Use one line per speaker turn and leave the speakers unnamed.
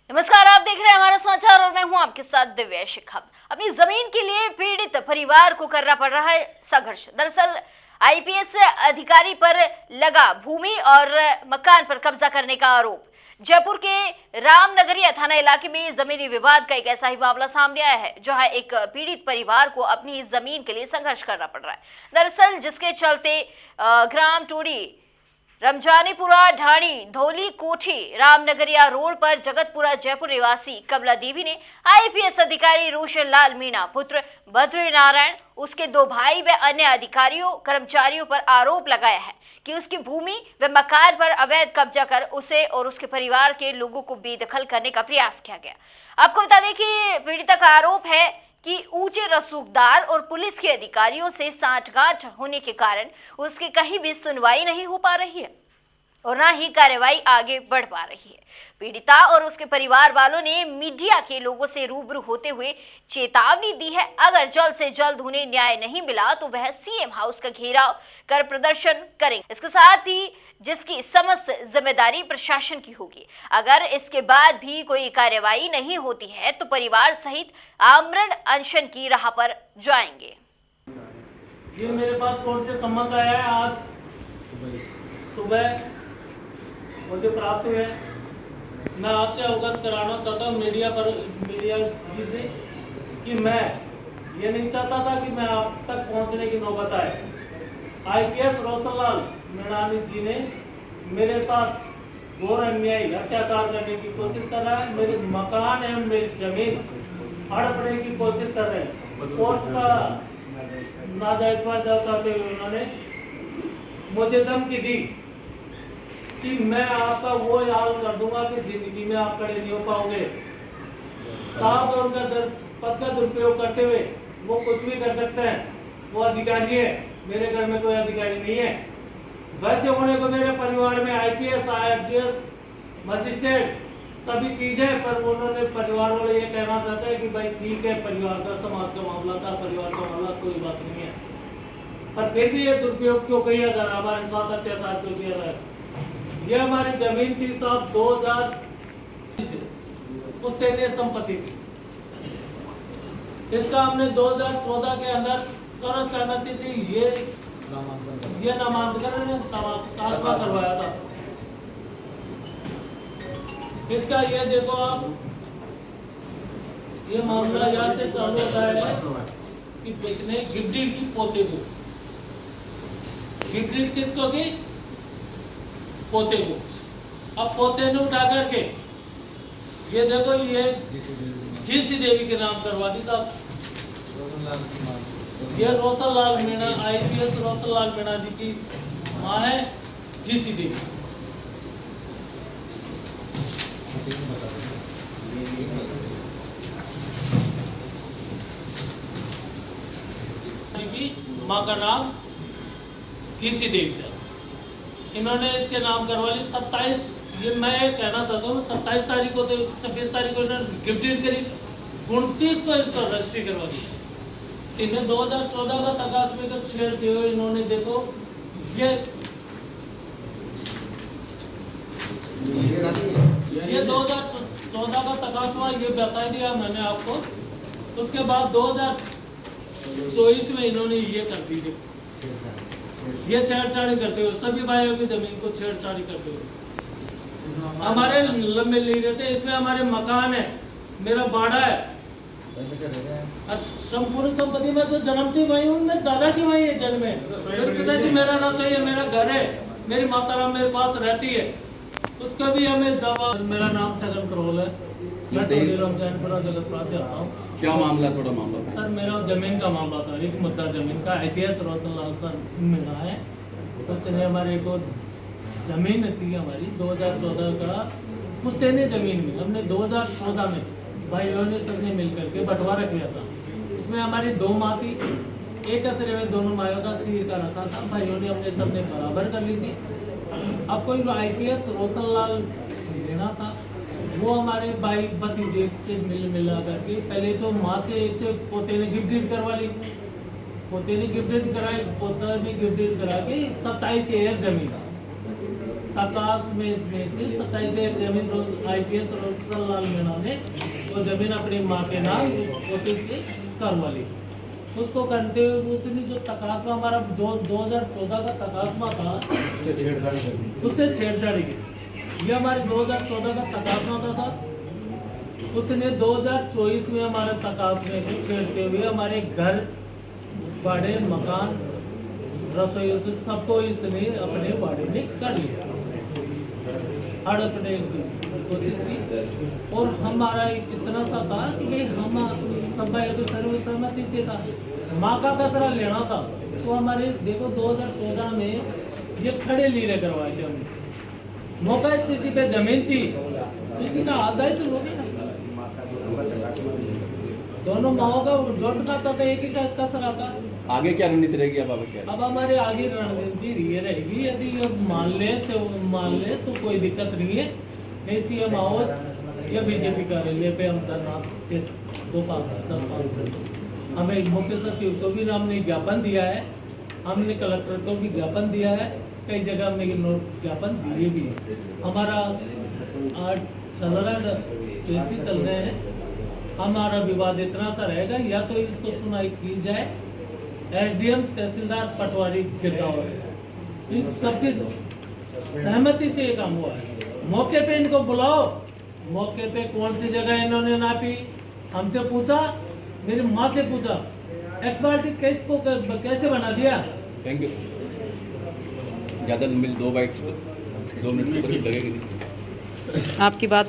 नमस्कार, आप देख रहे हैं हमारा समाचार और मैं हूं आपके साथ दिव्या शिखा। अपनी जमीन के लिए पीड़ित परिवार को करना पड़ रहा है संघर्ष। दरअसल आईपीएस अधिकारी पर लगा भूमि और मकान पर कब्जा करने का आरोप। जयपुर के रामनगरिया थाना इलाके में जमीनी विवाद का एक ऐसा ही मामला सामने आया है, जहां एक पीड़ित परिवार को अपनी जमीन के लिए संघर्ष करना पड़ रहा है। दरअसल जिसके चलते ग्राम टोड़ी, रमजानीपुरा, ढाणी, धौली कोठी, रामनगरिया रोड पर जगतपुरा जयपुर निवासी कमला देवी ने आईपीएस अधिकारी रोशन लाल मीणा पुत्र बद्री नारायण, उसके दो भाई व अन्य अधिकारियों कर्मचारियों पर आरोप लगाया है कि उसकी भूमि व मकान पर अवैध कब्जा कर उसे और उसके परिवार के लोगों को बेदखल करने का प्रयास किया गया। आपको बता दें कि पीड़िता का आरोप है कि ऊंचे रसूखदार और पुलिस के अधिकारियों से सांठगांठ होने के कारण उसकी कहीं भी सुनवाई नहीं हो पा रही है और ना ही कार्रवाई आगे बढ़ पा रही है। पीड़िता और उसके परिवार वालों ने मीडिया के लोगों से रूबरू होते हुए चेतावनी दी है, अगर जल्द से जल्द उन्हें न्याय नहीं मिला तो वह सीएम हाउस का घेराव कर प्रदर्शन करेंगे। इसके साथ ही जिसकी समस्त जिम्मेदारी प्रशासन की होगी। अगर इसके बाद भी कोई कार्रवाई नहीं होती है तो परिवार सहित आमरण अनशन की राह पर जाएंगे।
ये मेरे पास कोर्ट से संबंध आया है, आज सुबह मुझे प्राप्त हुए। मैं आपसे अवगत कराना चाहता हूँ मीडिया जी से कि मैं ये नहीं चाहता था कि मैं आप तक पहुंचने की नौबत आए। आईपीएस रोशन लाल मीणा जी ने मेरे साथ घोर अन्यायी अत्याचार करने की कोशिश कर रहा है। मेरे मकान एवं मेरी जमीन हड़पने की कोशिश कर रहे हैं। पोस्ट का नाजायज फायदा उठाते हुए उन्होंने मुझे धमकी दी कि मैं आपका वो हाल कर दूंगा कि जिंदगी में आप खड़े नहीं हो पाओगे। साहब उनका पद का दुरुपयोग करते हुए वो कुछ भी कर सकते हैं, वो अधिकारी है। मेरे घर में कोई अधिकारी नहीं है। वैसे होने को मेरे परिवार में आईपीएस, आईएफजीएस, मजिस्ट्रेट सभी चीज है, पर उन्होंने परिवार वाले ये कहना चाहते हैं कि भाई ठीक है, परिवार का समाज का मामला था, परिवार का मामला, कोई बात नहीं है। पर फिर भी ये दुरुपयोग क्यों किया जा रहा है, हमारे साथ अत्याचार क्यों किया जा रहा है। ये हमारी जमीन थी साहब 2000 पुश्तैनी संपत्ति थी। इसका हमने 2014 के अंदर सर्वसम्मति से ये नामांकन कासमा करवाया था। इसका ये देखो आप, ये मामला यहाँ से चालू होता है कि देखने गिफ्ट डीड की पोते को, गिफ्ट डीड किसको की, पोते को। अब पोते ने उठा करके ये देखो, ये घीसी देवी के नाम करवा दी साहब। ये रोशन लाल मीणा, आईपीएस रोशन लाल मीणा जी की माँ है घीसी देवी। माँ का नाम घीसी देवी था। इन्होंने इसके नाम करवा ली 27, ये मैं कहना चाहता हूँ 27 तारीख को, 26 तारीख को इन्होंने गिफ्ट डीड करी, 29 को इसका रजिस्ट्री करवा दी। इन्हें 2014 का तकासमे का छेड़ते हुए इन्होंने देखो ये 2014 का तकासमा ये बता दिया मैंने आपको। उसके बाद 2024 में इन्होंने ये कर दी, ये छेड़छाड़ी करते हुए सभी भाइयों की जमीन को छेड़छाड़ी करते हुए हमारे लंबे ले रहते। इसमें हमारे मकान है, मेरा बाड़ा है, संपूर्ण संपत्ति में तो जन्म से वही हूँ, मैं दादा की वही है जन्म है, मेरे पिताजी मेरा रसोई है, मेरा घर है, मेरी माता राम मेरे पास रहती है, उसका भी हमें दवा। मेरा नाम छगन करोल है, मैं रमजानपुरा जगतपुरा से आता हूँ।
क्या मामला, थोड़ा मामला
सर मेरा जमीन का मामला था, एक मुद्दा जमीन का। आईपीएस रोशन लाल सर मिला है, उसने हमारे को जमीन थी हमारी 2014 का पुश्तैनी जमीन में, हमने 2014 में भाइयों ने सबने मिल करके बंटवारा किया था। इसमें हमारी 2 माँ थी, एक असरे में दोनों मायों का सिर का रखा था, भाइयों ने हमने सबने बराबर कर ली थी। अब कोई आईपीएस रोशन लाल लेना था, वो हमारे भाई भतीजे से मिला करके पहले तो माँ से एक से पोते ने गिफ्ट डीड करवा ली, पोते ने गिफ्ट डीड कराई, पोता भी गिफ्ट डीड करा के 27 एकड़ जमीन तकास में इसमें से 27 एक जमीन IPS रोशन लाल मीणा ने वो जमीन अपनी माँ के नाम वकील से करवा ली। उसको करते हुए उसने जो तकासमा हमारा जो 2014 का तकासमा था उससे छेड़छाड़ी की। ये हमारे 2014 का तकासमा था सर। उसने 2024 में हमारे तकासमे को छेड़ते हुए हमारे घर बाड़े मकान रसोई से सबको इसने अपने बाड़े में कर लिया, हड़पने की कोशिश की। और हमारा इतना सा था कि भाई हम सब सर्वसहमति से था, माँ का कचरा लेना था। तो हमारे देखो 2014 में ये खड़े लीरे करवाए थे हमने, मौका स्थिति पे जमीन थी, इसी का आधा ही तो लोगे ना। दोनों माओ का जोड़ का था, एक ही का कसरा था।
आगे क्या रणनीति रहेगी अब क्या?
अब हमारे आगे रणनीति ये रहेगी, यदि अब मान ले तो कोई दिक्कत नहीं है, नहीं CM हाउस या BJP कार्यालय पे हम धरना दे सकते। 10 हमें मुख्य सचिव को भी हमने ज्ञापन दिया है, हमने कलेक्टर को भी ज्ञापन दिया है, कई जगह हमने ज्ञापन दिए भी है। हमारा आज चल रहा केस चल रहे हैं। हमारा विवाद इतना सा रहेगा, या तो इसको सुनाई की जाए, SDM तहसीलदार पटवारी गिरदावर, इन सबकी सहमति से ये काम हुआ है। मौके पे इनको बुलाओ, मौके पे कौन सी जगह इन्होंने नापी, हमसे पूछा, मेरी माँ से पूछा, एक्सपर्ट केस को कैसे बना दिया।
Thank you. ज़्यादा मिल 2 बाइट 2 मिनट लगेगी।
आपकी बात